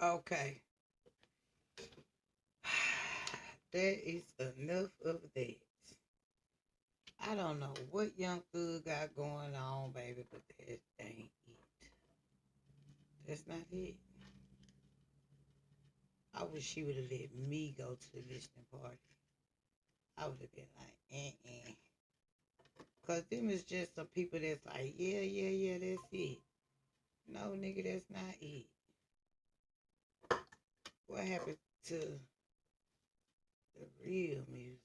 Okay. That is enough of that. I don't know what Young Thug got going on, baby, but that ain't it. That's not it. I wish she would have let me go to the listening party. I would have been like, eh. Because them is just some people that's like, yeah, that's it. No, nigga, that's not it. What happened to the real music?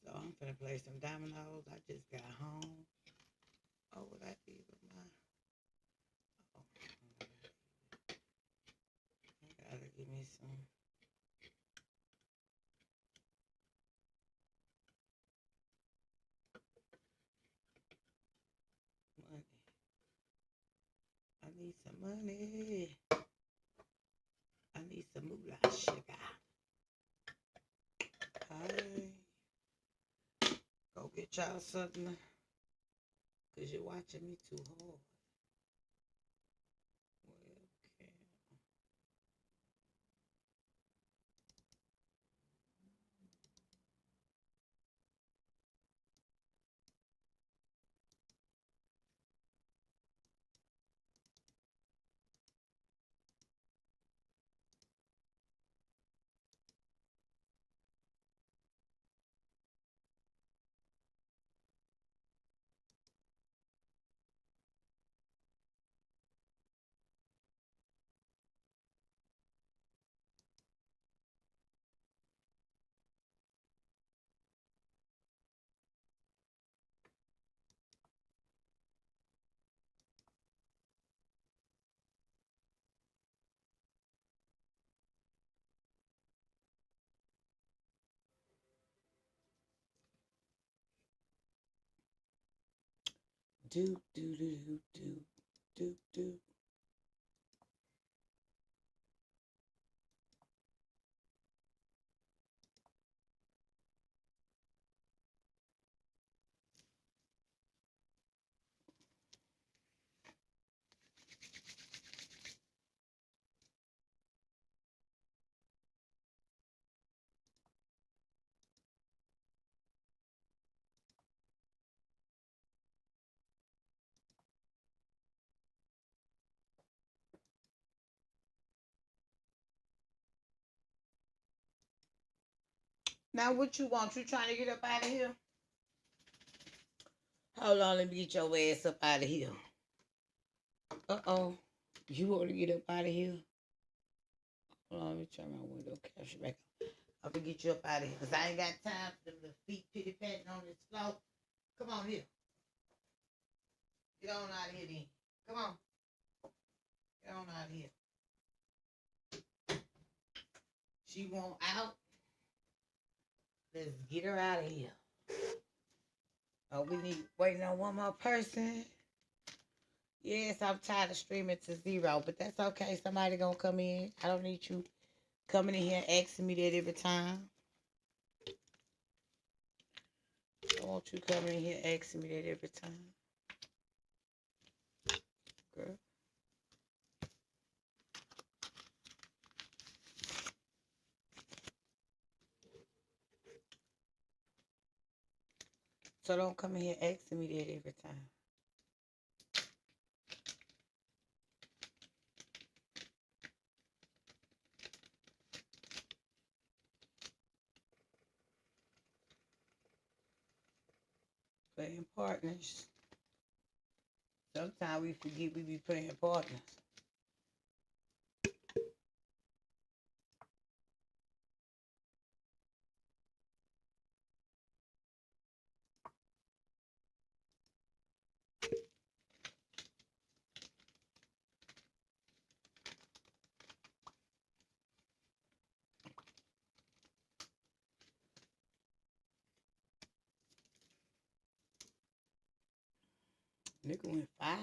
So I'm finna play some dominoes. I just got home. Oh, what I did with my... Oh, I gotta give me some money. I need some money. I need some moolah sugar. Hey, go get y'all something. Because you're watching me too hard. Well, okay. Do. Now, what you want? You trying to get up out of here? Hold on, let me get your ass up out of here. Uh-oh. You want to get up out of here? Hold on, let me turn my window capture back on. I'm going to get you up out of here because I ain't got time for them little feet pitty-patting on this floor. Come on here. Get on out of here then. Come on. Get on out of here. She want out. Let's get her out of here. Oh, we need waiting on one more person. Yes, I'm tired of streaming to zero, but that's okay. Somebody gonna come in. I don't need you coming in here asking me that every time. I want you coming in here asking me that every time. Girl. So don't come in here asking me that every time. Playing partners. Sometimes we forget we be playing partners. Nigga went 5.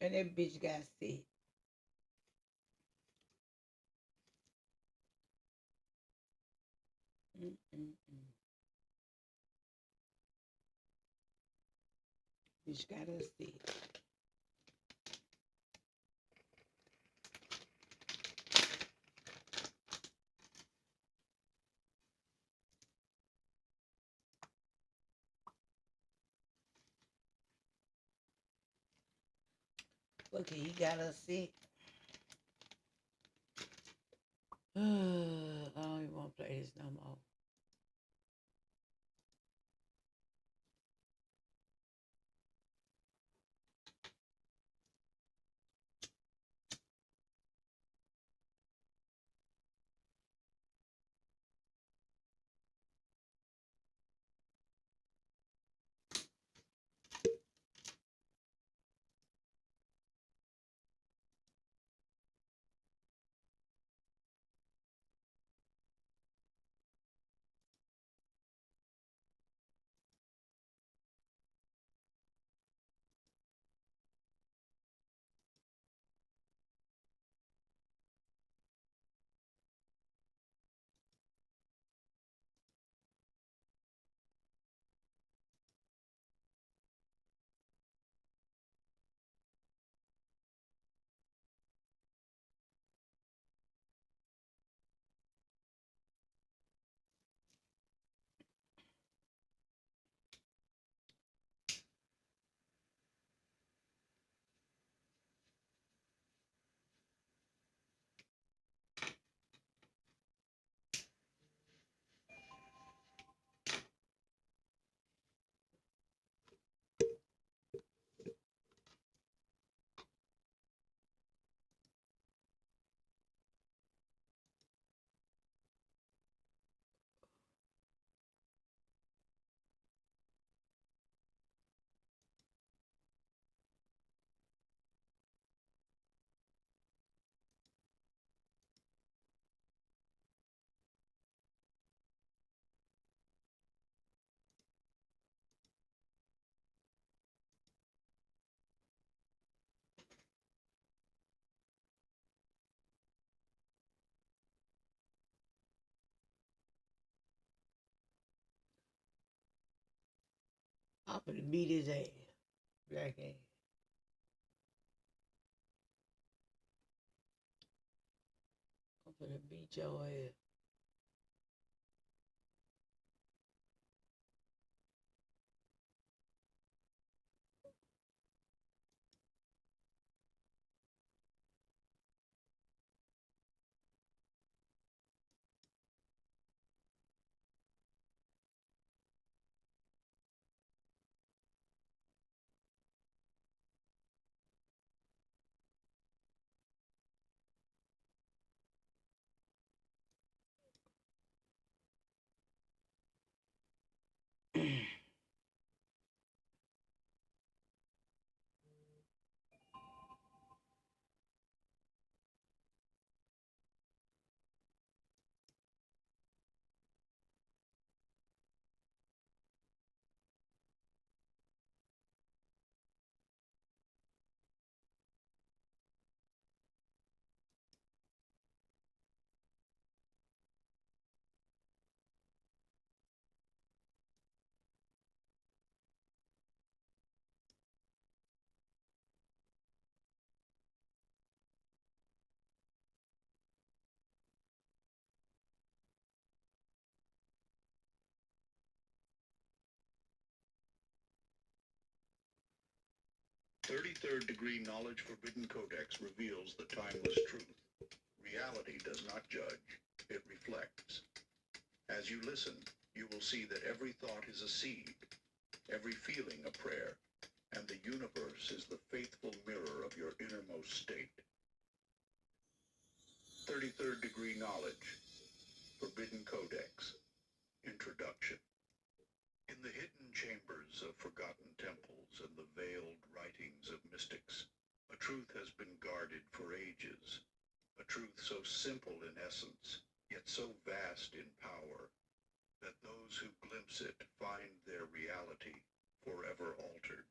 And that bitch got sick. Mm-mm-mm. Bitch got us sick. Okay, he got us sick. I don't even want to play this no more. I'm gonna beat his ass. Black ass. I'm gonna beat your ass. Thirty-third degree knowledge forbidden codex reveals the timeless truth. Reality does not judge, it reflects. As you listen, you will see that every thought is a seed, every feeling a prayer, and the universe is the faithful mirror of your innermost state. 33rd degree knowledge, forbidden codex, introduction. In the hidden chambers of forgotten temples and the veiled writings of mystics, a truth has been guarded for ages, a truth so simple in essence, yet so vast in power, that those who glimpse it find their reality forever altered.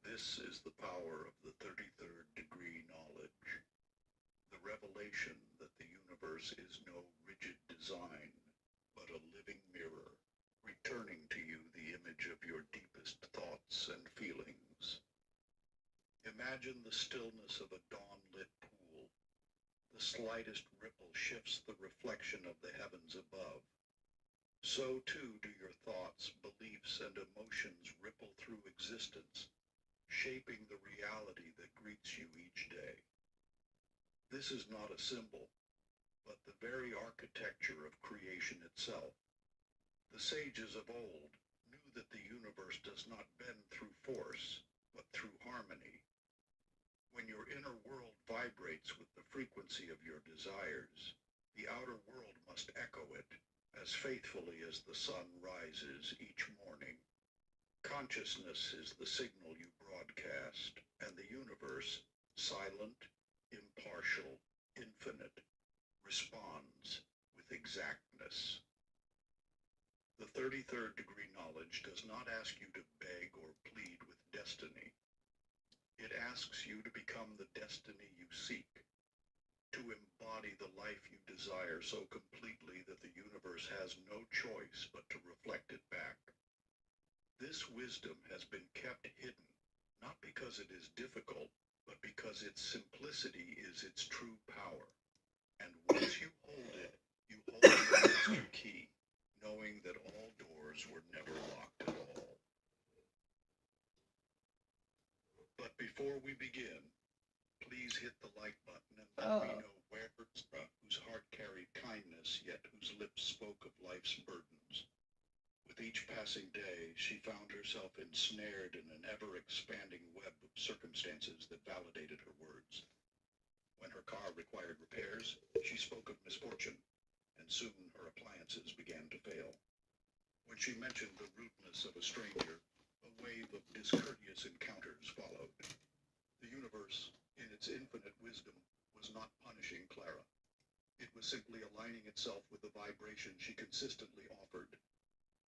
This is the power of the 33rd degree knowledge, the revelation that the universe is no rigid design, but a living mirror, returning to you the image of your deepest thoughts and feelings. Imagine the stillness of a dawn-lit pool. The slightest ripple shifts the reflection of the heavens above. So too do your thoughts, beliefs, and emotions ripple through existence, shaping the reality that greets you each day. This is not a symbol, but the very architecture of creation itself. The sages of old knew that the universe does not bend through force, but through harmony. When your inner world vibrates with the frequency of your desires, the outer world must echo it as faithfully as the sun rises each morning. Consciousness is the signal you broadcast, and the universe, silent, impartial, infinite, responds with exactness. The 33rd degree knowledge does not ask you to beg or plead with destiny. It asks you to become the destiny you seek, to embody the life you desire so completely that the universe has no choice but to reflect it back. This wisdom has been kept hidden, not because it is difficult, but because its simplicity is its true power. And once you hold it, you hold the master key, knowing that all doors were never locked at all. But before we begin, please hit the like button and let me know whose heart carried kindness, yet whose lips spoke of life's burdens. With each passing day, she found herself ensnared in an ever-expanding web of circumstances that validated her words. When her car required repairs, she spoke of misfortune, and soon her appliances began to fail. When she mentioned the rudeness of a stranger, a wave of discourteous encounters followed. The universe, in its infinite wisdom, was not punishing Clara. It was simply aligning itself with the vibration she consistently offered.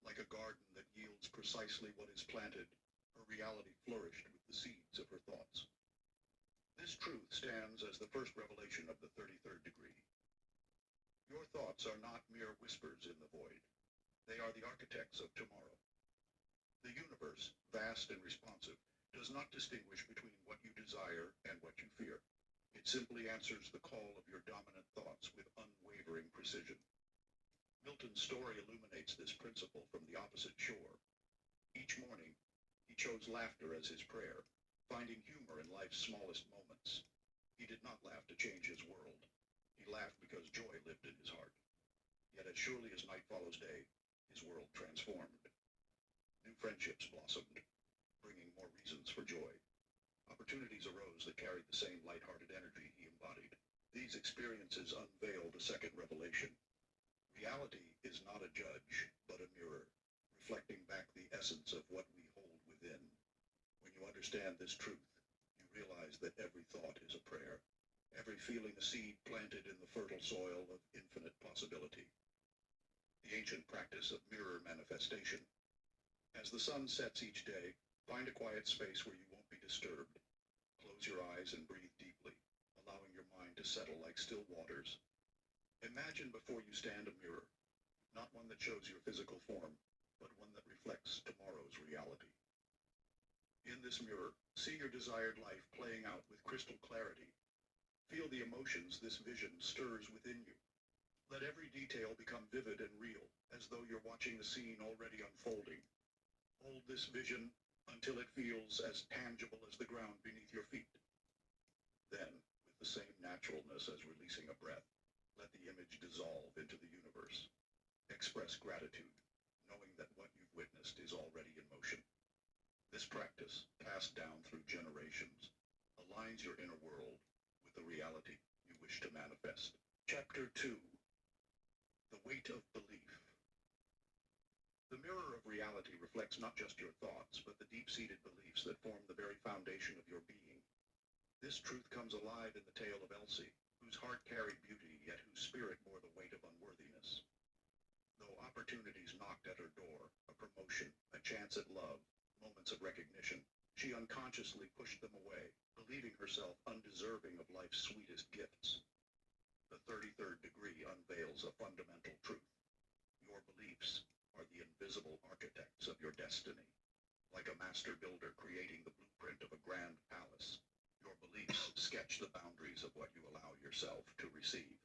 Like a garden that yields precisely what is planted, her reality flourished with the seeds of her thoughts. This truth stands as the first revelation of the 33rd degree. Your thoughts are not mere whispers in the void. They are the architects of tomorrow. The universe, vast and responsive, does not distinguish between what you desire and what you fear. It simply answers the call of your dominant thoughts with unwavering precision. Milton's story illuminates this principle from the opposite shore. Each morning, he chose laughter as his prayer, finding humor in life's smallest moments. He did not laugh to change his world. He laughed because joy lived in his heart. Yet as surely as night follows day, his world transformed. New friendships blossomed, bringing more reasons for joy. Opportunities arose that carried the same light-hearted energy he embodied. These experiences unveiled a second revelation. Reality is not a judge, but a mirror, reflecting back the essence of what we hold within. When you understand this truth, you realize that every thought is a prayer, every feeling a seed planted in the fertile soil of infinite possibility. The ancient practice of mirror manifestation. As the sun sets each day, find a quiet space where you won't be disturbed. Close your eyes and breathe deeply, allowing your mind to settle like still waters. Imagine before you stand a mirror, not one that shows your physical form, but one that reflects tomorrow's reality. In this mirror, see your desired life playing out with crystal clarity. Feel the emotions this vision stirs within you. Let every detail become vivid and real, as though you're watching a scene already unfolding. Hold this vision until it feels as tangible as the ground beneath your feet. Then, with the same naturalness as releasing a breath, let the image dissolve into the universe. Express gratitude, knowing that what you've witnessed is already in motion. This practice, passed down through generations, aligns your inner world with the reality you wish to manifest. Chapter 2. The Weight of Belief. The mirror of reality reflects not just your thoughts, but the deep-seated beliefs that form the very foundation of your being. This truth comes alive in the tale of Elsie, whose heart carried beauty, yet whose spirit bore the weight of unworthiness. Though opportunities knocked at her door, a promotion, a chance at love, moments of recognition, She unconsciously pushed them away, believing herself undeserving of life's sweetest gifts. The 33rd degree unveils a fundamental truth. Your beliefs are the invisible architects of your destiny. Like a master builder creating the blueprint of a grand palace, your beliefs sketch the boundaries of what you allow yourself to receive.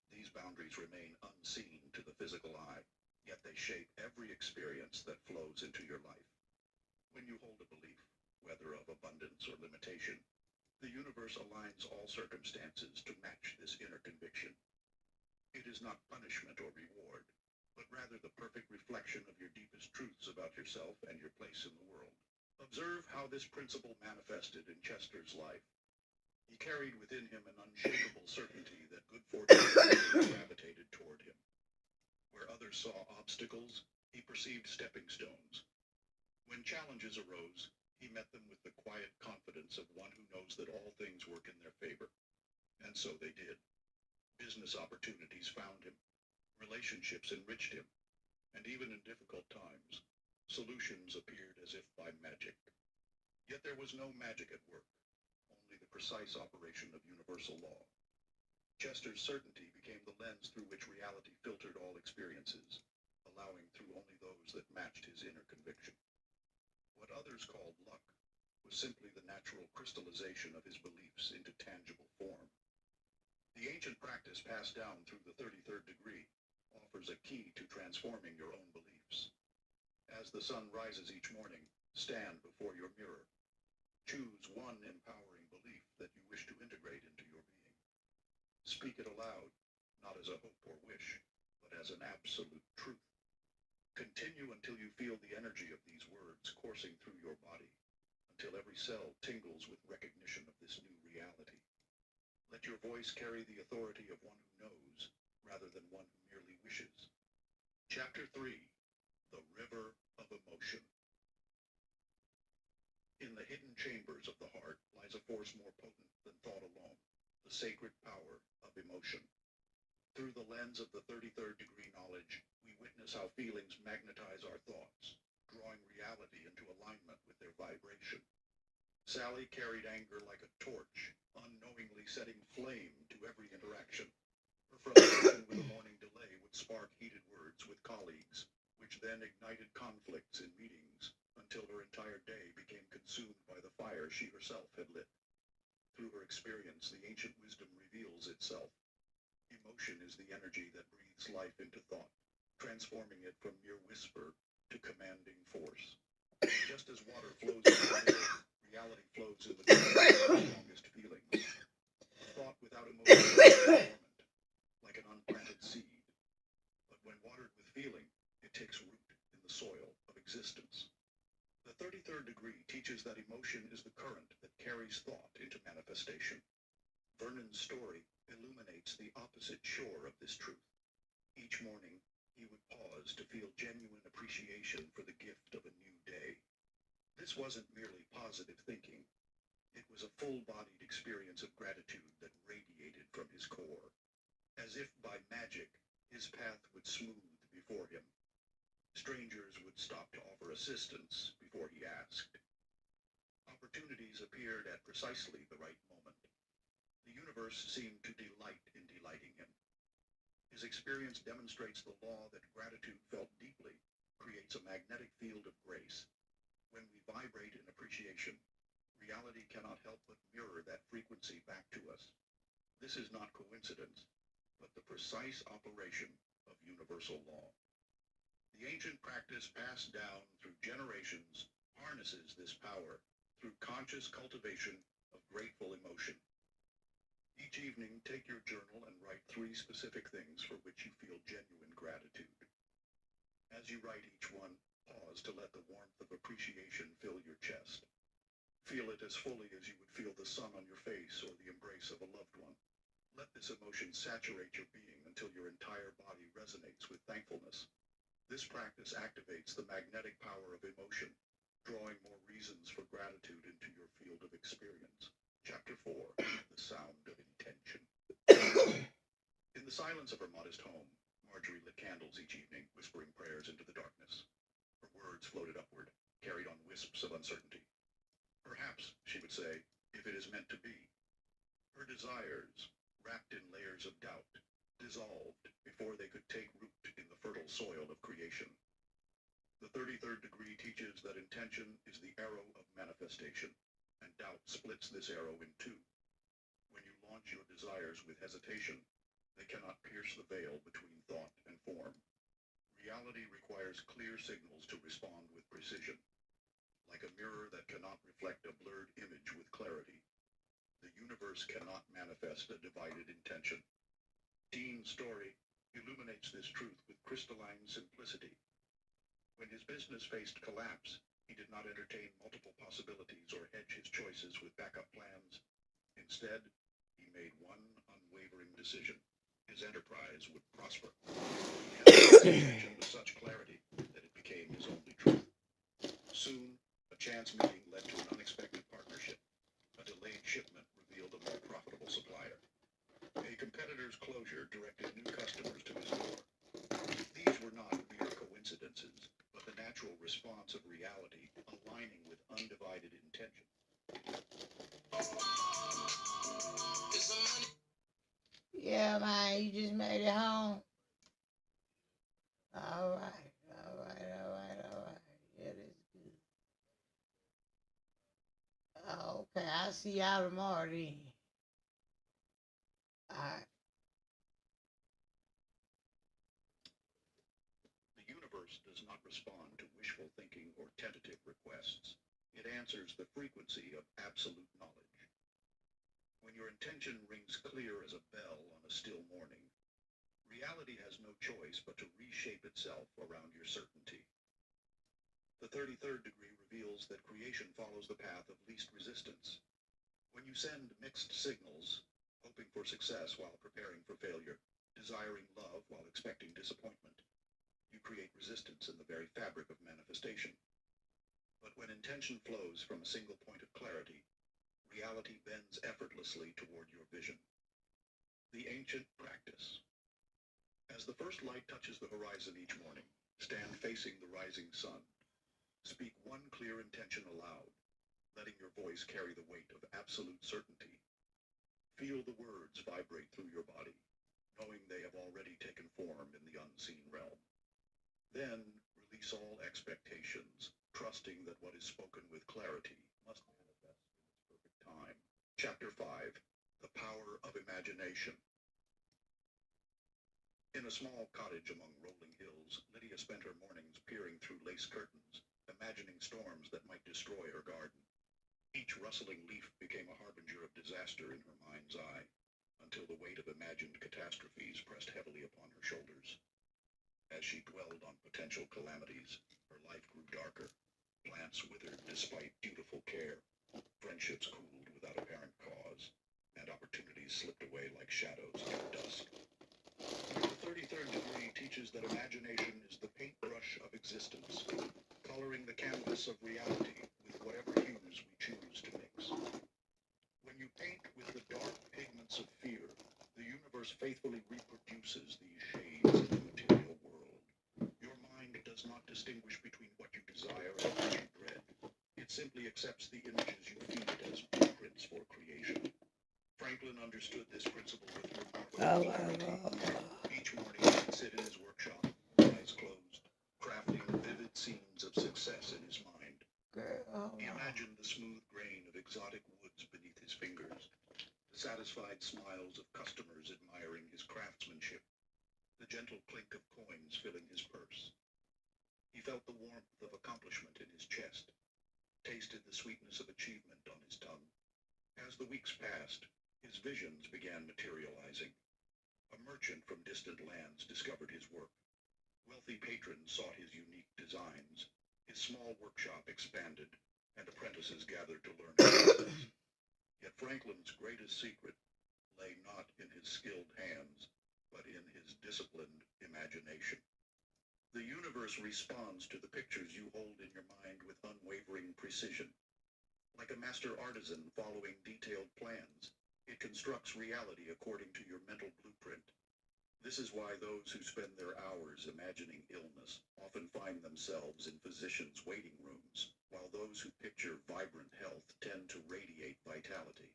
These boundaries remain unseen to the physical eye, yet they shape every experience that flows into your life. When you hold a belief, whether of abundance or limitation, the universe aligns all circumstances to match this inner conviction. It is not punishment or reward, but rather the perfect reflection of your deepest truths about yourself and your place in the world. Observe how this principle manifested in Chester's life. He carried within him an unshakable certainty that good fortune gravitated toward him. Where others saw obstacles, he perceived stepping stones. When challenges arose, he met them with the quiet confidence of one who knows that all things work in their favor. And so they did. Business opportunities found him. Relationships enriched him, and even in difficult times, solutions appeared as if by magic. Yet there was no magic at work, only the precise operation of universal law. Chester's certainty became the lens through which reality filtered all experiences, allowing through only those that matched his inner conviction. What others called luck was simply the natural crystallization of his beliefs into tangible form. The ancient practice passed down through the 33rd degree offers a key to transforming your own beliefs. As the sun rises each morning, stand before your mirror. Choose one empowering belief that you wish to integrate into your being. Speak it aloud, not as a hope or wish, but as an absolute truth. Continue until you feel the energy of these words coursing through your body, until every cell tingles with recognition of this new reality. Let your voice carry the authority of one who knows, rather than one who merely wishes. Chapter 3. The River of Emotion. In the hidden chambers of the heart lies a force more potent than thought alone, the sacred power of emotion. Through the lens of the 33rd degree knowledge, we witness how feelings magnetize our thoughts, drawing reality into alignment with their vibration. Sally carried anger like a torch, unknowingly setting flame to every interaction. Her frustration with a morning delay would spark heated words with colleagues, which then ignited conflicts in meetings until her entire day became consumed by the fire she herself had lit. Through her experience, the ancient wisdom reveals itself. Emotion is the energy that breathes life into thought, transforming it from mere whisper to commanding force. Just as water flows in the river, reality flows in the strongest feelings. Thought without emotion is dormant, like an unplanted seed. But when watered with feeling, it takes root in the soil of existence. The 33rd degree teaches that emotion is the current that carries thought into manifestation. Vernon's story illuminates the opposite shore of this truth. Each morning, he would pause to feel genuine appreciation for the gift of a new day. This wasn't merely positive thinking. It was a full-bodied experience of gratitude that radiated from his core. As if by magic, his path would smooth before him. Strangers would stop to offer assistance before he asked. Opportunities appeared at precisely the right moment. The universe seemed to delight in delighting him. His experience demonstrates the law that gratitude felt deeply creates a magnetic field of grace. When we vibrate in appreciation, reality cannot help but mirror that frequency back to us. This is not coincidence, but the precise operation of universal law. The ancient practice passed down through generations harnesses this power through conscious cultivation of grateful emotion. Each evening, take your journal and write 3 specific things for which you feel genuine gratitude. As you write each one, pause to let the warmth of appreciation fill your chest. Feel it as fully as you would feel the sun on your face or the embrace of a loved one. Let this emotion saturate your being until your entire body resonates with thankfulness. This practice activates the magnetic power of emotion, drawing more reasons for gratitude into your field of experience. Chapter 4. The Sound of Intention. In the silence of her modest home, Marjorie lit candles each evening, whispering prayers into the darkness. Her words floated upward, carried on wisps of uncertainty. Perhaps, she would say, if it is meant to be. Her desires, wrapped in layers of doubt, dissolved before they could take root in the fertile soil of creation. The 33rd degree teaches that intention is the arrow of manifestation, and doubt splits this arrow in two. When you launch your desires with hesitation, they cannot pierce the veil between thought and form. Reality requires clear signals to respond with precision. Like a mirror that cannot reflect a blurred image with clarity, the universe cannot manifest a divided intention. Dean's story illuminates this truth with crystalline simplicity. When his business faced collapse, he did not entertain multiple possibilities or hedge his choices with backup plans. Instead, he made one unwavering decision. His enterprise would prosper. He held his intention with such clarity that it became his only truth. Soon, a chance meeting led to an unexpected partnership. A delayed shipment revealed a more profitable supplier. A competitor's closure directed new customers to his door. These were not mere coincidences, but the natural response of reality aligning with undivided intention. Yeah, man, you just made it home. All right, all right, all right, all right. Yeah, that's good. Okay, I'll see y'all tomorrow then. All right. The universe does not respond to wishful thinking or tentative requests. It answers the frequency of absolute knowledge. When your intention rings clear as a bell on a still morning, reality has no choice but to reshape itself around your certainty. The 33rd degree reveals that creation follows the path of least resistance. When you send mixed signals, hoping for success while preparing for failure, desiring love while expecting disappointment, you create resistance in the very fabric of manifestation. But when intention flows from a single point of clarity, reality bends effortlessly toward your vision. The ancient practice. As the first light touches the horizon each morning, stand facing the rising sun. Speak one clear intention aloud, letting your voice carry the weight of absolute certainty. Feel the words vibrate through your body, knowing they have already taken form in the unseen realm. Then, release all expectations, trusting that what is spoken with clarity must manifest in its perfect time. Chapter 5. The Power of Imagination. In a small cottage among rolling hills, Lydia spent her mornings peering through lace curtains, imagining storms that might destroy her garden. Each rustling leaf became a harbinger of disaster in her mind's eye, until the weight of imagined catastrophes pressed heavily upon her shoulders. As she dwelled on potential calamities, her life grew darker. Plants withered despite dutiful care, friendships cooled without apparent cause, and opportunities slipped away like shadows into dusk. The 33rd degree teaches that imagination is the paintbrush of existence, coloring the canvas of reality with whatever hues we choose to mix. When you paint with the dark pigments of fear, the universe faithfully reproduces these shades in the material world. Your mind does not distinguish between what you desire and what you dread. It simply accepts the images you feed as blueprints for creation. Franklin understood this principle with remarkable clarity. Each morning he would sit in his workshop, eyes closed, crafting vivid scenes of success in his mind. He imagined the smooth grain of exotic woods beneath his fingers, the satisfied smiles of customers admiring his craftsmanship, the gentle clink of coins filling his purse. He felt the warmth of accomplishment in his chest, tasted the sweetness of achievement on his tongue. As the weeks passed, his visions began materializing. A merchant from distant lands discovered his work. Wealthy patrons sought his unique designs. His small workshop expanded, and apprentices gathered to learn his methods. Yet Franklin's greatest secret lay not in his skilled hands, but in his disciplined imagination. The universe responds to the pictures you hold in your mind with unwavering precision. Like a master artisan following detailed plans, it constructs reality according to your mental blueprint. This is why those who spend their hours imagining illness often find themselves in physicians' waiting rooms, while those who picture vibrant health tend to radiate vitality.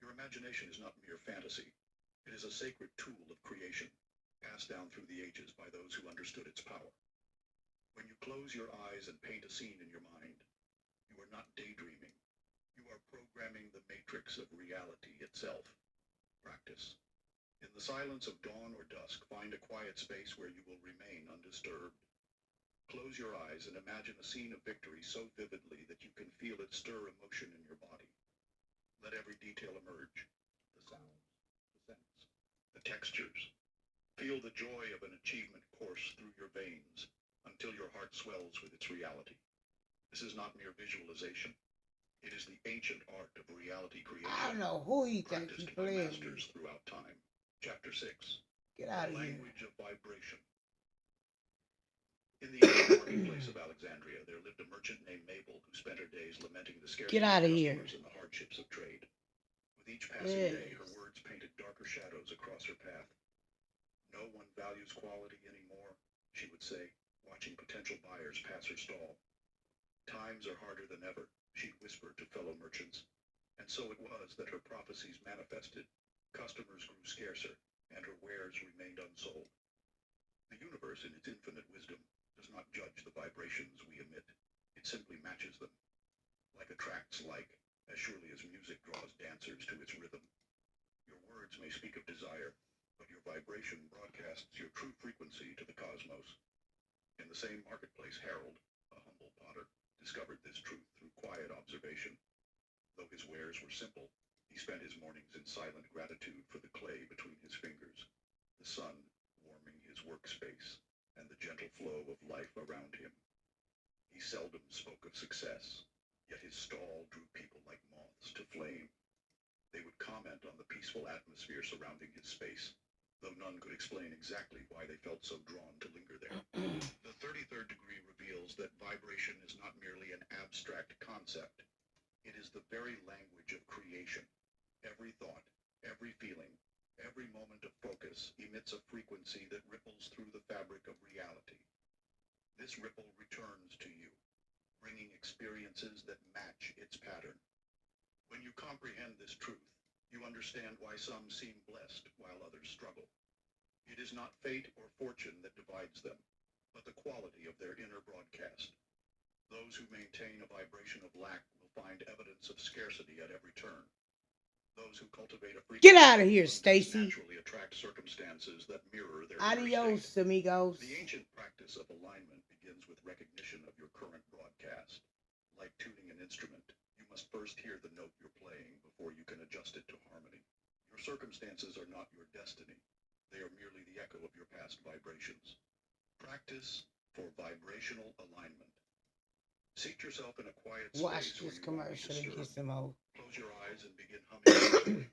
Your imagination is not mere fantasy. It is a sacred tool of creation, passed down through the ages by those who understood its power. When you close your eyes and paint a scene in your mind, you are not daydreaming. You are programming the matrix of reality itself. Practice. In the silence of dawn or dusk, find a quiet space where you will remain undisturbed. Close your eyes and imagine a scene of victory so vividly that you can feel it stir emotion in your body. Let every detail emerge. The sounds, the scents, the textures. Feel the joy of an achievement course through your veins until your heart swells with its reality. This is not mere visualization. It is the ancient art of reality creation. I don't know who he thinks he Practiced by playing masters with. throughout time. Chapter 6. Get out The of here. language of vibration. In the ancient marketplace of Alexandria, there lived a merchant named Mabel who spent her days lamenting the scarcity Get out of of here. customers and the hardships of trade. With each passing day, her Yes. words painted darker shadows across her path. No one values quality anymore, she would say, watching potential buyers pass her stall. Times are harder than ever, she'd whisper to fellow merchants. And so it was that her prophecies manifested. Customers grew scarcer, and her wares remained unsold. The universe, in its infinite wisdom, does not judge the vibrations we emit. It simply matches them. Like attracts like, as surely as music draws dancers to its rhythm. Your words may speak of desire, but your vibration broadcasts your true frequency to the cosmos. In the same marketplace, Harold, a humble potter, discovered this truth through quiet observation. Though his wares were simple, he spent his mornings in silent gratitude for the clay between his fingers, the sun warming his workspace, and the gentle flow of life around him. He seldom spoke of success, yet his stall drew people like moths to flame. They would comment on the peaceful atmosphere surrounding his space, though none could explain exactly why they felt so drawn to linger there. The 33rd degree reveals that vibration is not merely an abstract concept. It is the very language of creation. Every thought, every feeling, every moment of focus emits a frequency that ripples through the fabric of reality. This ripple returns to you, bringing experiences that match its pattern. When you comprehend this truth, you understand why some seem blessed while others struggle. It is not fate or fortune that divides them, but the quality of their inner broadcast. Those who maintain a vibration of lack will find evidence of scarcity at every turn. Those who cultivate a frequency Get out of here, abundance Stacy. naturally attract circumstances that mirror their inner state. Adios, amigos. The ancient practice of alignment begins with recognition of your current broadcast. Like tuning an instrument, you must first hear the note you're playing before you can adjust it to harmony. Your circumstances are not your destiny. They are merely the echo of your past vibrations. Practice for vibrational alignment. Seat yourself in a quiet Watch space where this you won't be commercial and get disturbed. some more. Close your eyes and begin humming peacefully.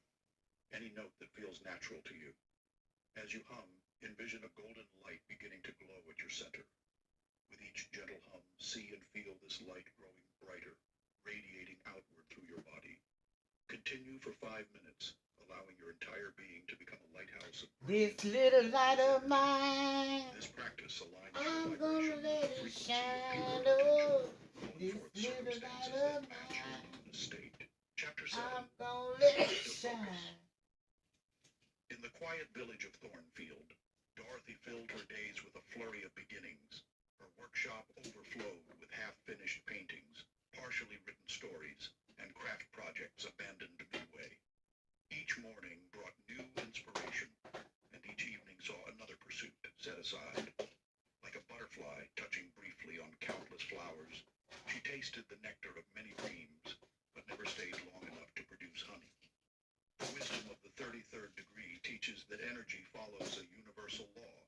Any note that feels natural to you. As you hum, envision a golden light beginning to glow at your center. With each gentle hum, see and feel this light growing brighter, radiating outward through your body. Continue for 5 minutes, allowing your entire being to become a lighthouse of This brilliant, little light boundless of energy. mine, This practice aligns I'm your gonna vibration let with the it frequency of shine. pure potential, Oh, calling this forth little light circumstances of that match your mine, luminous state. Chapter 7. I'm gonna let it Shift of focus. shine. In the quiet village of Thornfield, Dorothy filled her days with a flurry of beginnings. Her workshop overflowed with half-finished paintings, partially written stories, and craft projects abandoned midway. Each morning brought new inspiration, and each evening saw another pursuit set aside. Like a butterfly touching briefly on countless flowers, she tasted the nectar of many dreams, but never stayed long enough to produce honey. The wisdom of the 33rd degree teaches that energy follows a universal law.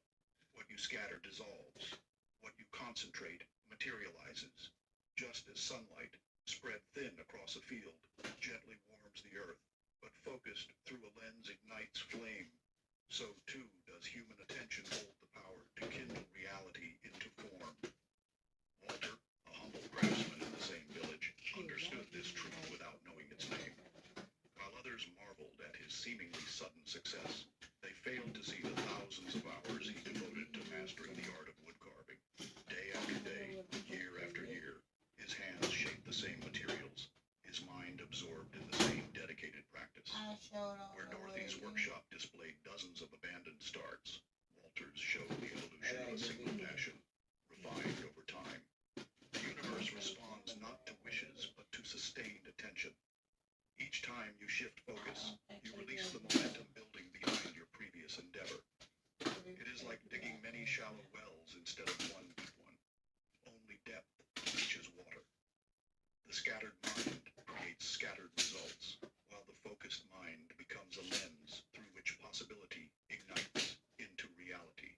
What you scatter dissolves. What you concentrate materializes. Just as sunlight, spread thin across a field, gently warms the earth, but focused through a lens ignites flame, so too does human attention hold the power to kindle reality into form. Walter, a humble craftsman in the same village, understood this truth without knowing its name. While others marveled at his seemingly sudden success, they failed to see the thousands thousands of hours he devoted to mastering the art of wood carving. Day after day, year after year, his hands shaped the same materials, his mind absorbed in the same dedicated practice. Where Dorothy's workshop displayed dozens of abandoned starts, Walter's showed the evolution of a single passion, refined over time. The universe responds not to wishes, but to sustained attention. Each time you shift focus, you release the momentum building behind your previous endeavor. It is like digging many shallow wells instead of one deep one. Only depth reaches water. The scattered mind creates scattered results, while the focused mind becomes a lens through which possibility ignites into reality.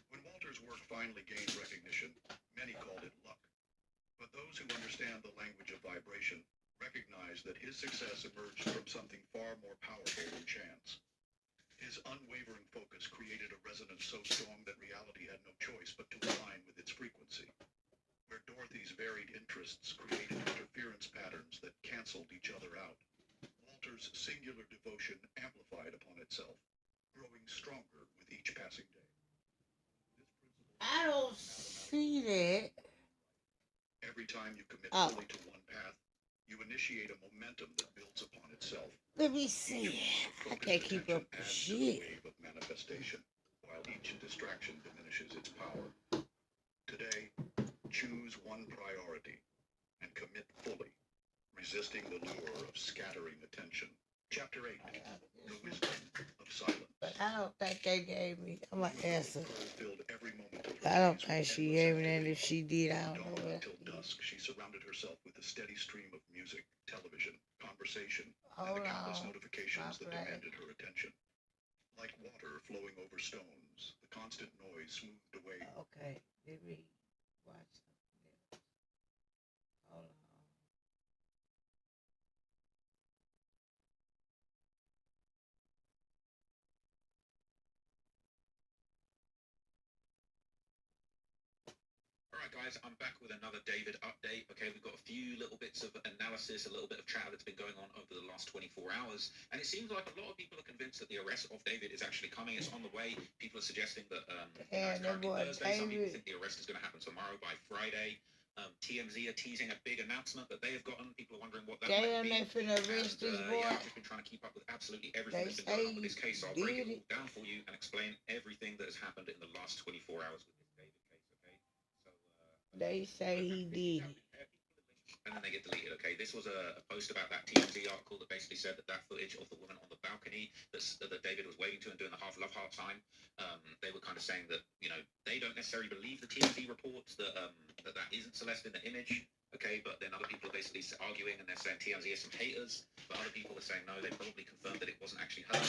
When Walter's work finally gained recognition, many called it luck. But those who understand the language of vibration recognize that his success emerged from something far more powerful than chance. His unwavering focus created a resonance so strong that reality had no choice but to align with its frequency. Where Dorothy's varied interests created interference patterns that canceled each other out, Walter's singular devotion amplified upon itself, growing stronger with each passing day. I don't see that. Every time you commit fully to one path, you initiate a momentum that builds upon itself. Let me see. I can't keep up with shit. Wave of manifestation, while each distraction diminishes its power. Today, choose one priority and commit fully, resisting the lure of scattering attention. Chapter 8, The Wisdom of Silence. But I don't think they gave me. I'm gonna answer. Filled every moment of I don't think she gave me that. If she did, I don't know. Until dusk, she surrounded herself with a steady stream of music, television, conversation, and Hold the countless on. notifications that Right. demanded her attention. Like water flowing over stones, the constant noise smoothed away. Okay, let me watch something else. Hold on. Alright guys, I'm back with another David update. Okay, we've got a few little bits of analysis, a little bit of chatter that's been going on over the last 24 hours. And it seems like a lot of people are convinced that the arrest of David is actually coming. It's on the way. People are suggesting that it's currently Thursday. Some people think the arrest is going to happen tomorrow by Friday. TMZ are teasing a big announcement that they have gotten. People are wondering what that might be. Damn, they finna arrest this boy. Yeah, I've just been trying to keep up with absolutely everything that's been going on with this case. So I'll break it all down for you and explain everything that has happened in the last 24 hours with this David case, okay? So, they say he did it. And then they get deleted, okay? This was a post about that TMZ article that basically said that footage of the woman on the balcony that David was waving to and doing the half love heart sign, they were kind of saying that, you know, they don't necessarily believe the TMZ reports that that isn't Celeste in the image, okay? But then other people are basically arguing and they're saying TMZ are some haters, but other people are saying no, they probably confirmed that it wasn't actually her,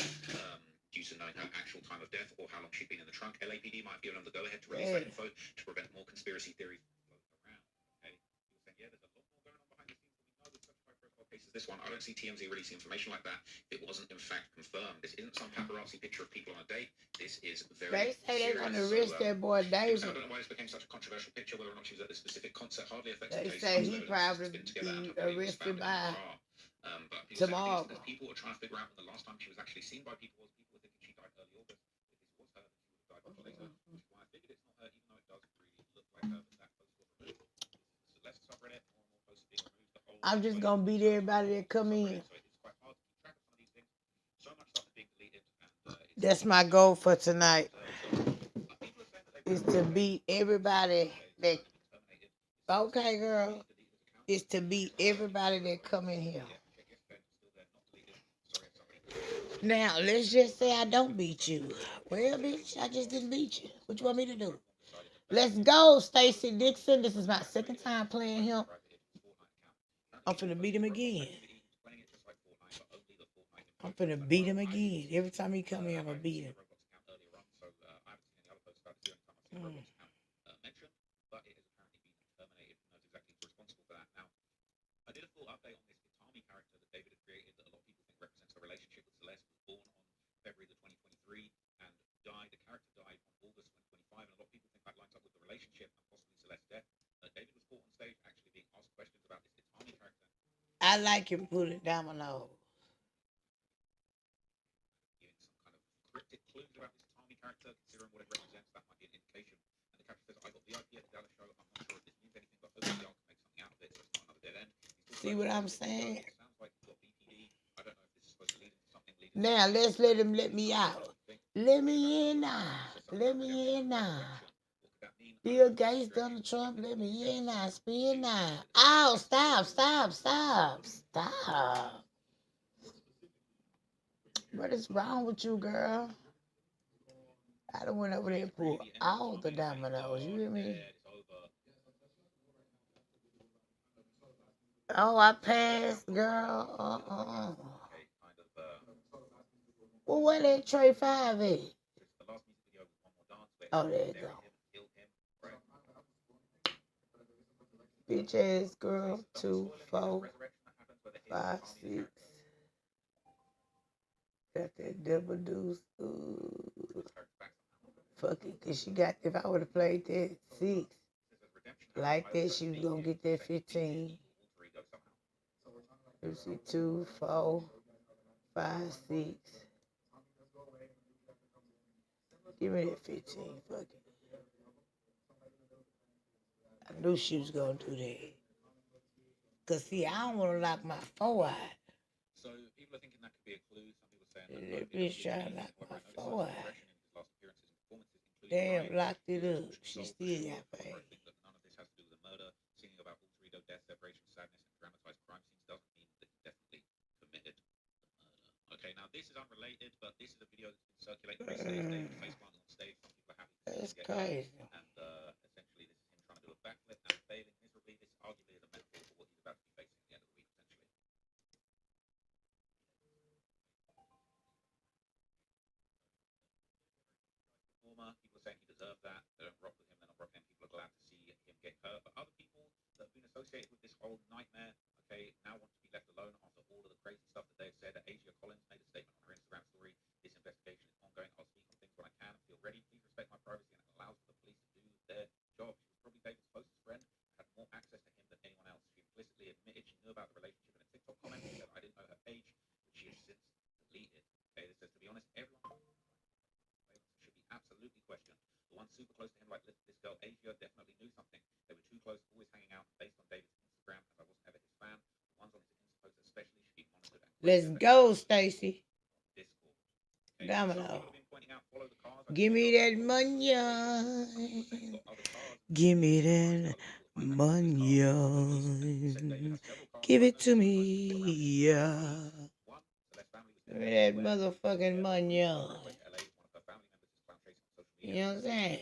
due to knowing her actual time of death or how long she'd been in the trunk. LAPD might have given them the go-ahead to release that info to prevent more conspiracy theories floating around, okay? People saying, yeah, there's a lot more going on behind the scenes than we know with such high-profile cases as this one. I don't see TMZ releasing information like that if it wasn't in fact confirmed. This isn't some paparazzi picture of people on a date. This is very They say serious. they're gonna arrest that boy David. I don't know why this became such a controversial picture, whether or not she was at this specific concert hardly affects the They case. say he probably be arrested by but tomorrow. people are trying to figure out when the last time she was actually seen by people was. People were thinking she died early August. If this was her, then she would have died much later. Which is why I figured it's not her, even though it does really look like her. But that post was removed. Celeste subreddit, more and more posts being removed. The whole I'm just gonna beat everybody that come in. So it's quite hard to keep track of some of these things. So much stuff is being deleted. And that's my goal for tonight. Is to beat everybody that. Okay, girl. Is to beat everybody that come in here. Now, let's just say I don't beat you. Well, bitch, I just didn't beat you. What you want me to do? Let's go, Stacey Dixon. This is my second time playing him. I'm finna beat him again. I'm finna beat him again. Every time he come here, I'm gonna beat him. I did a full update on this Itami character that David had created that a lot of people think represents a relationship with Celeste. Was born on February the 2023 and died. The character died on August 2025, and a lot of people think that lines up with the relationship and possibly Celeste's death. David was caught on stage actually being asked questions about this Itami character. I like him putting dominoes. Giving some kind of cryptic clues about this Tommy character, considering what it represents, that might be an indication. And the character says, I got VIP at the Dallas show. I'm not sure if this means anything, but hopefully I'll make something out of it, so it's not another dead end. See what I'm saying? It sounds like he's got BPD. I don't know if this is supposed to lead into something. Now, let's let him let me out. Let me in now. Let me in now. Bill Gates, Donald Trump, let me in now. Spin now. Oh, stop, stop, stop, stop. What is wrong with you, girl? I done went over there and pulled all the dominoes. You hear me? Oh, I passed, girl. Well, where that Trey 5 at? Oh, there you go. Bitch ass girl, 2, 4, 5, 6. Got that double deuce. Ooh. Fuck it, cause she got, if I would have played that 6 like that, she was gonna get that 15. Let's see, 2, 4, 5, 6. Give me that 15, fuck it. I knew she was gonna do that. Cause see, I don't wanna lock my 4 out. So people are thinking that could be a clue. Some people saying that bitch trying to lock my 4 out. Damn, locked it up. She still got paid. None of this has to do with the murder. Singing about alter ego, death, separation, sadness, and dramatized crime scenes doesn't mean that he definitely committed the murder. Okay, now this is unrelated, but this is a video that's been circulating recently. David face planting on stage. Some people are happy to That's see him get crazy. up. And essentially, this is him trying to do a backflip and failing miserably. This arguably is a metaphor for what he's about to be facing at the end of the week, potentially. People are saying he deserved that. They don't rock with him. They're not rocking him. People are glad to see him get hurt. But other people that have been associated with this whole nightmare, okay, now want to be left alone after all of the crazy stuff that they've said. Asia Collins made a statement on her Instagram story. This investigation is ongoing. I'll speak on things when I can and feel ready. Please respect my privacy and allow the police to do their job. She was probably David's closest friend, had more access to him than anyone else. She implicitly admitted she knew about the relationship in a TikTok comment. She said, I didn't know her age, which she has since deleted. Okay, this says, to be honest, everyone should be absolutely questioned. The one super close to him, like this girl Asia, definitely knew something. They were too close, always hanging out. Based on David's Instagram, as I wasn't ever his fan, the ones on his Insta posts especially should be monitored. Let's go, Stacy. Domino. Give me that money. Give me that money. Give it to me. Give me that motherfucking money. You know what I'm saying?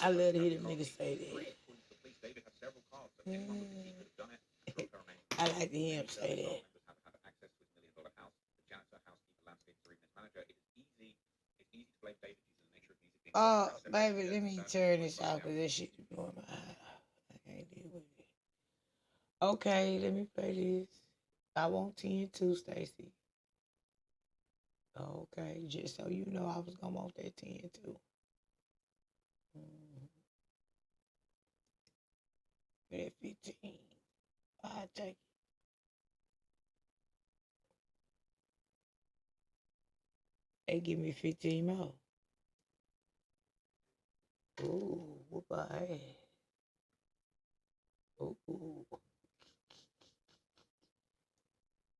I love to hear them niggas say that. I like to hear him say that. Oh, baby, let me turn this off because this shit is blowing my eye. I can't deal with it. Okay, let me play this. I want 10 too, Stacy. Okay, just so you know, I was gonna want that 10 too. That 15. I'll take it. They give me 15 more. Ooh, whoop my ass. Ooh.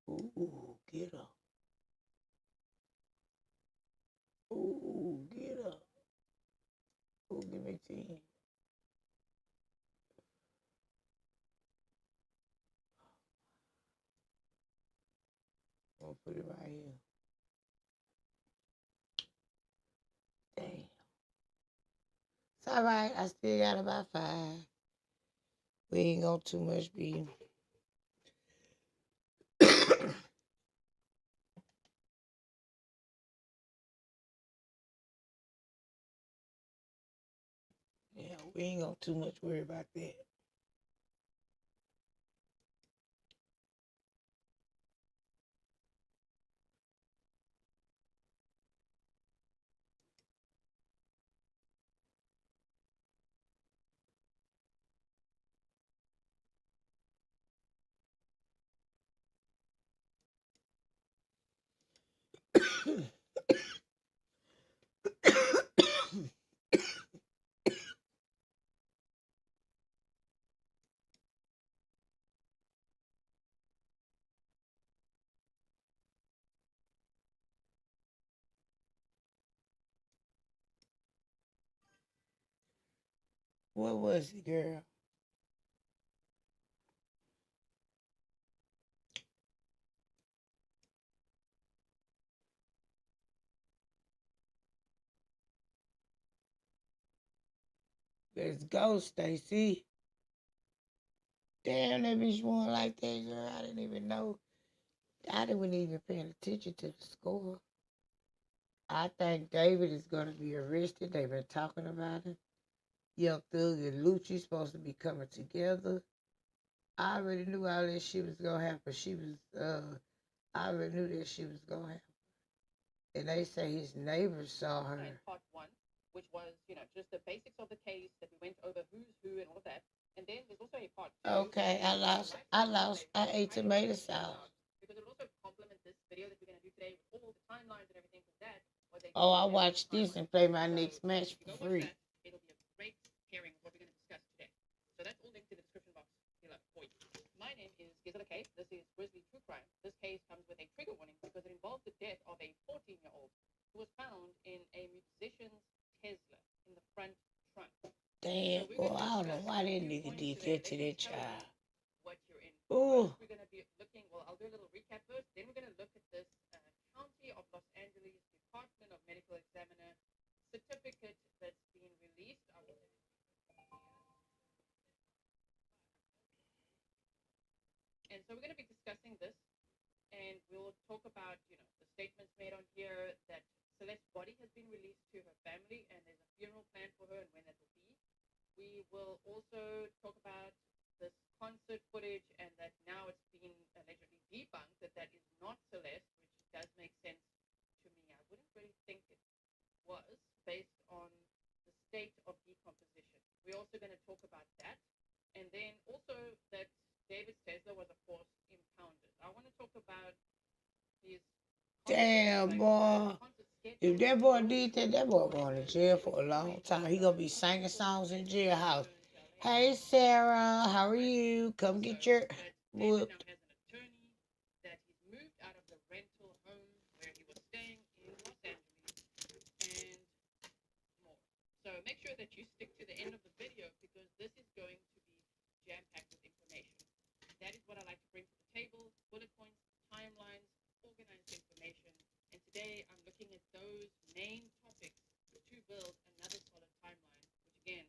Ooh, get up. Ooh, get up. Ooh, give me 10. I'm gonna put it right here. Damn. It's all right. I still got about 5. We ain't gonna too much be. Yeah, we ain't gonna too much worry about that. What was it, girl? Let's go, Stacy. Damn, that bitch won like that, girl. I didn't even know. I didn't even pay attention to the score. I think David is going to be arrested. They've been talking about it. Young Thug and Lucci supposed to be coming together. I already knew all that shit was going to happen. I already knew that shit was going to happen. And they say his neighbors saw her. In part one, which was, just the basics of the case that we went over who's who and all of that. And then there's also a part two. Okay, I lost. I ate tomato sauce. Because it will also complement this video that we're going to do today with all the timelines and everything from that. Oh, I watched this and play my next match for free. It'll be a great hearing of what we're going to discuss today. So that's all linked in the description box below for you. My name is Gizzle K. This is Grizzly True Crime. This case comes with a trigger warning because it involves the death of a 14-year-old who was found in a musician's Tesla in the front trunk. Damn, boy, I don't know why that nigga did that to that child. What you're in. Ooh. We're going to be looking, I'll do a little recap first. Then we're going to look at this County of Los Angeles Department of Medical Examiner certificate that's been released. And so we're going to be discussing this, and we'll talk about, the statements made on here that Celeste's body has been released to her family, and there's a funeral plan for her and when that will be. We will also talk about this concert footage and that now it's been allegedly debunked that that is not Celeste, which does make sense to me. I wouldn't really think it was based on the state of decomposition. We're also going to talk about that, and then also that David's Tesla was, of course, impounded. I want to talk about his... Damn, boy. If that boy did that, that boy going to jail for a long time. He going to be singing songs in jailhouse. Hey, Sarah, how are you? Come get your book. Now has an attorney that he's moved out of the rental home where he was staying in Los Angeles and more. So make sure that you stick to the end of the video because this is going to be jam-packed with information. That is what I like to bring to the table: bullet points, timelines, organized information. And today I'm looking at those main topics to build another solid timeline, which again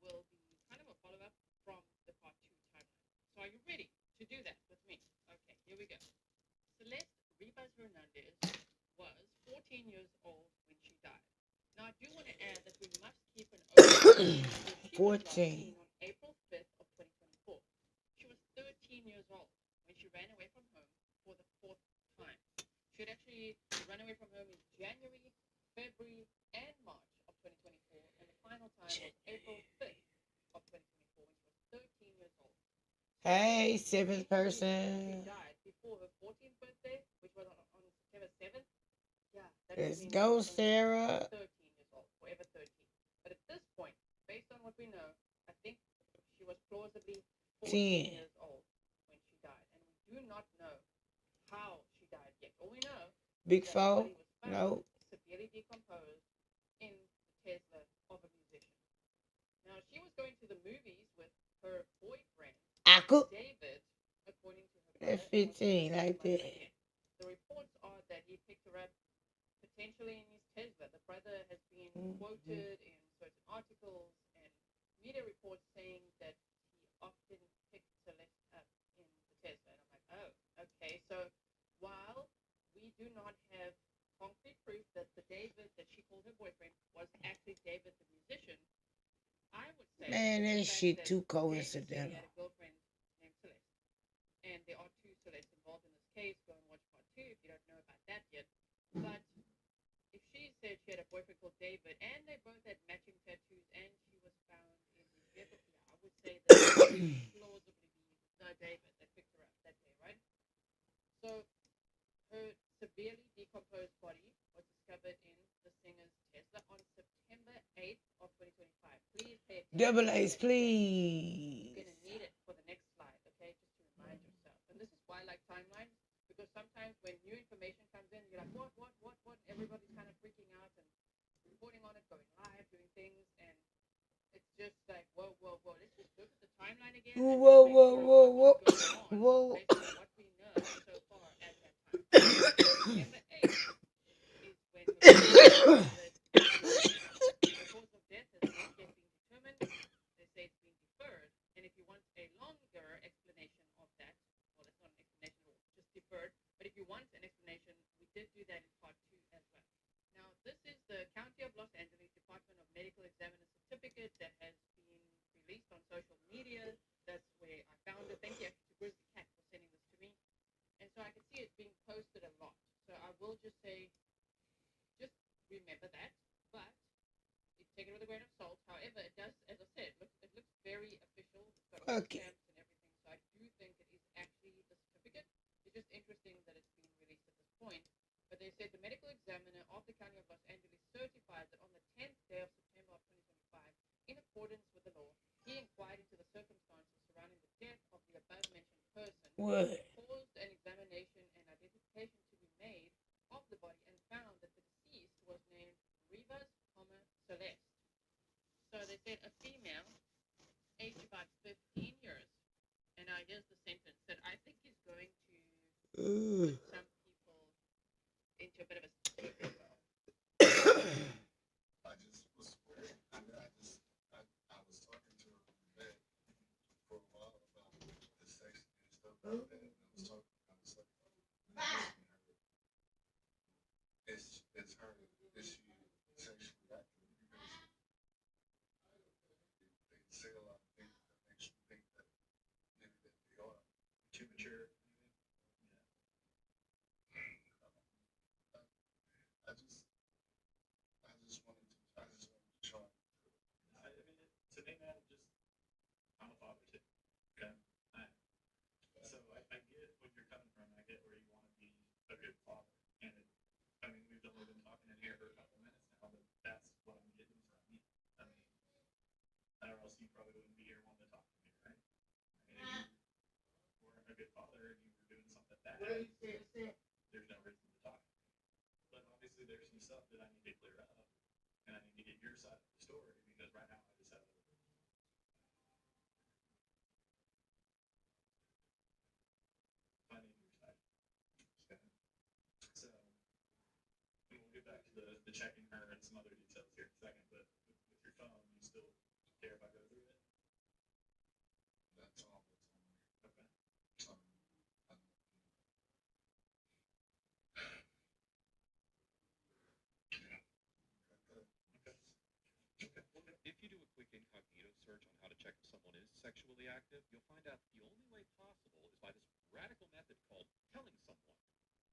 will be kind of a follow-up from the part 2 timeline. So are you ready to do that with me? Okay, here we go. Celeste Rivas Hernandez was 14 years old when she died. Now I do want to add that we must keep an open 14. On April 5th of 2024. She was 13 years old when she ran away from home for the 4th time. She had actually run away from home in January, February, and March of 2024, and the final time was April 5th of 2024 when she was 13 years old. Hey, seventh person. She died before her 14th birthday, which was on September 7th. Yeah, Let's go, Sarah. 13 years old, forever 13. But at this point, based on what we know, I think she was plausibly 14 years old when she died, and we do not know how she died yet. All we know Big is that four? the body was found No. severely decomposed in the Tesla of a musician. Now, she was going to the movies with her boyfriend, David, according to her brother. That's 15, like that. The reports are that he picked her up potentially in his Tesla. The brother has been quoted in certain articles and media reports saying that he often picked Celeste up in the Tesla. And I'm like, oh, okay. So while we do not have concrete proof that the David that she called her boyfriend was actually David the musician, I would say... Man, that shit too coincidental. He had a girlfriend named Celeste. And there are 2 Celestes involved in this case. Go and watch part 2 if you don't know about that yet. But if she said she had a boyfriend called David, and they both had matching tattoos, and she was found in his vehicle, I would say that plausibly be David that picked her up that day, right? So her severely decomposed body was discovered in the singer's Tesla on September 8th of 2025. Please pay attention. Double to A's, that date. please. You're gonna need it for the next slide, okay? Just to remind yourself. And this is why I like timelines, because sometimes when new information comes in, you're like, what? Everybody's kind of freaking out and reporting on it, going live, doing things, and it's just like, whoa. Let's just look at the timeline again. And Whoa, just make sure whoa, what was going on whoa. based on what we know so far at that time. September 8th is when the cause of death has not yet been determined. They say it's been deferred. And if you want a longer explanation of that, well, that's not an explanation at all, just deferred. But if you want an explanation, we did do that in part 2 as well. Now, this is the County of Los Angeles Department of Medical Examiner certificate that has been released on social media. That's where I found it. Thank you actually to Grizzly Cat for sending this to me. And so I can see it being posted a lot. So I will just say, just remember that. But you take it with a grain of salt. However, it does, as I said, it looks very official. It's got all the Okay. stamps and everything. So I do think it is actually the certificate. It's just interesting that it's being released at this point. But they said the medical examiner of the County of Los Angeles certified that on the 10th day of September of 2025, in accordance with the law, he inquired into the circumstances surrounding the death of the above-mentioned person, What? caused an examination and identification to be made of the body, and found that the deceased was named Rivas, Celeste. So they said a female, aged about 15 years. And now here's the sentence that I think is going to put some people into a bit of a I just was worried. I was talking to her vet for a while about the sex and stuff like that. And I was talking about stuff it's her. Is she sexually active? Because they say a lot of things that makes you think that maybe that they are too mature. I just wanted to try. I mean, to me, man, I'm a father too. Okay. So I get where you're coming from. I get where you want to be a good father. And I mean, we've only been talking in here for a couple minutes now, but that's what I'm getting from you. I mean, or else you probably wouldn't be here wanting to talk to me, right? I mean, if you weren't a good father and you were doing something bad, there's no reason to talk. But obviously, there's some stuff that I need to clear up, and I need to get your side of the story, because right now I just have finding your side. So we'll get back to the checking her and some other details here in a second, but with your phone, you still care if I go through it? That's all. Okay. If you do a quick incognito search on how to check if someone is sexually active, you'll find out the only way possible is by this radical method called telling someone.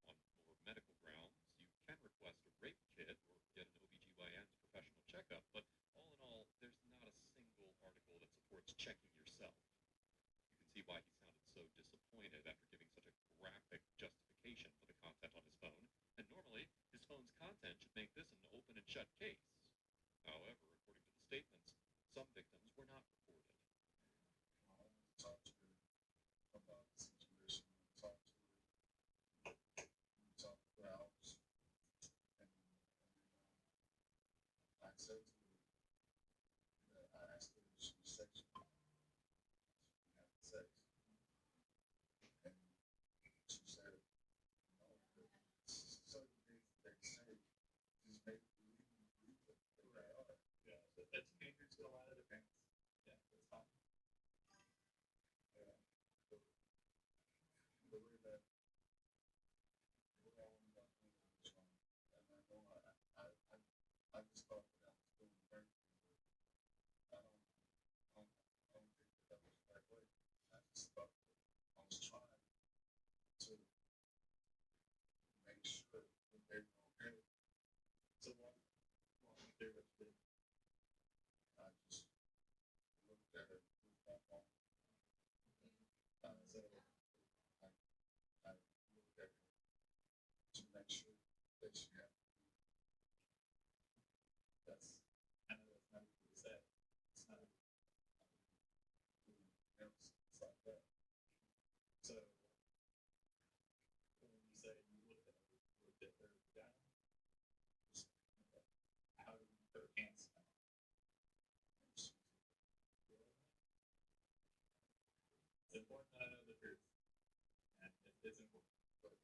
On more medical grounds, you can request a rape kit or get an OBGYN's professional checkup, but all in all, there's not a single article that supports checking yourself. You can see why he sounded so disappointed after giving such a graphic justification for the content on his phone, and normally, his phone's content should make this an open and shut case. However, according to the statements, some victims were not reported. Talk to her about the situation. Talk to for hours. And I said to her that I asked her if she was sexual. We had sex. And she said, no, but certain things they say just make you believe that they are. Yeah, so that's fingers to a lot of the parents. Yeah, that's fine. Yeah. The way that the way I went about doing it was wrong. And I know I just thought that I was doing the right thing, but I don't think that was the right way. I just thought that I was trying to make sure that they were okay. So walk me through what you did. I just looked at it with my phone. So I that she had. That's, I know that's not easy to say. It's not, It's like that. so when you say you looked at her down, how do her hands smell? It's important that I know the truth, and it's important.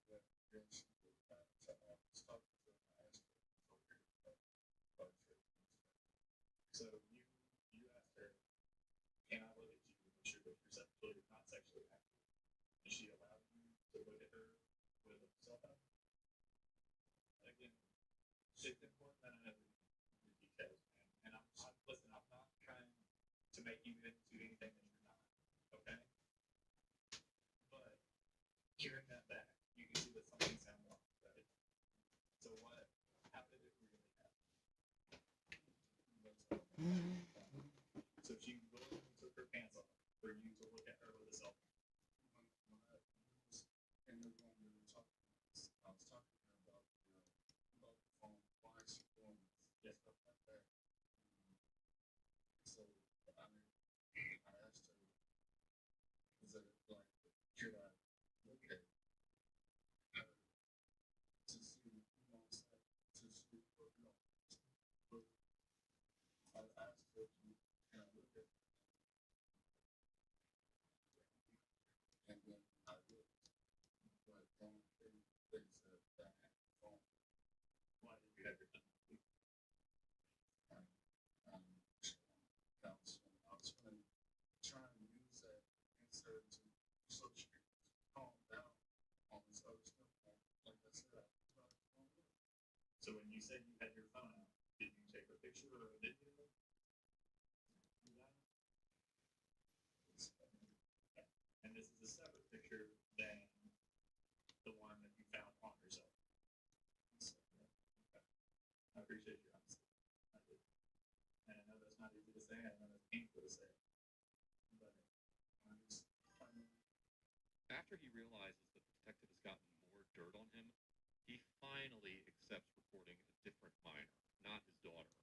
But then she was I was talking to her and I asked her, so here, So you asked her, can I look at you and make sure that you're sexually not sexually active? And she allowed you to look at her with a cell phone? Again, it's important that I know the details, man. And listen, I'm not trying to make you into anything that you're not, okay? But hearing that back, you can see that something sounds wrong, right? So what? How did it really happen? So she willingly took her pants off for you to look at her with a cell phone. when I was in the room we were talking, I was talking to her about the phone, why is she doing this, Yes. stuff like that. So I mean, I asked her, is it like, should I look at her to see, you know what I'm saying, to see, but I asked her, can I look at her? And then I looked, but then they said that I had the phone. Why did you have your phone? I was going to try and use that answer to so she could calm down on this other stuff. Like I said, I was not phone. So when you said you had your phone out, did you take a picture or a video? And this is a separate picture than the one that you found on yourself. Okay. I appreciate your honesty. I do. And I know that's not easy to say, I know that's painful to say. But I'm just trying to. After he realizes that the detective has gotten more dirt on him, he finally accepts reporting a different minor, not his daughter,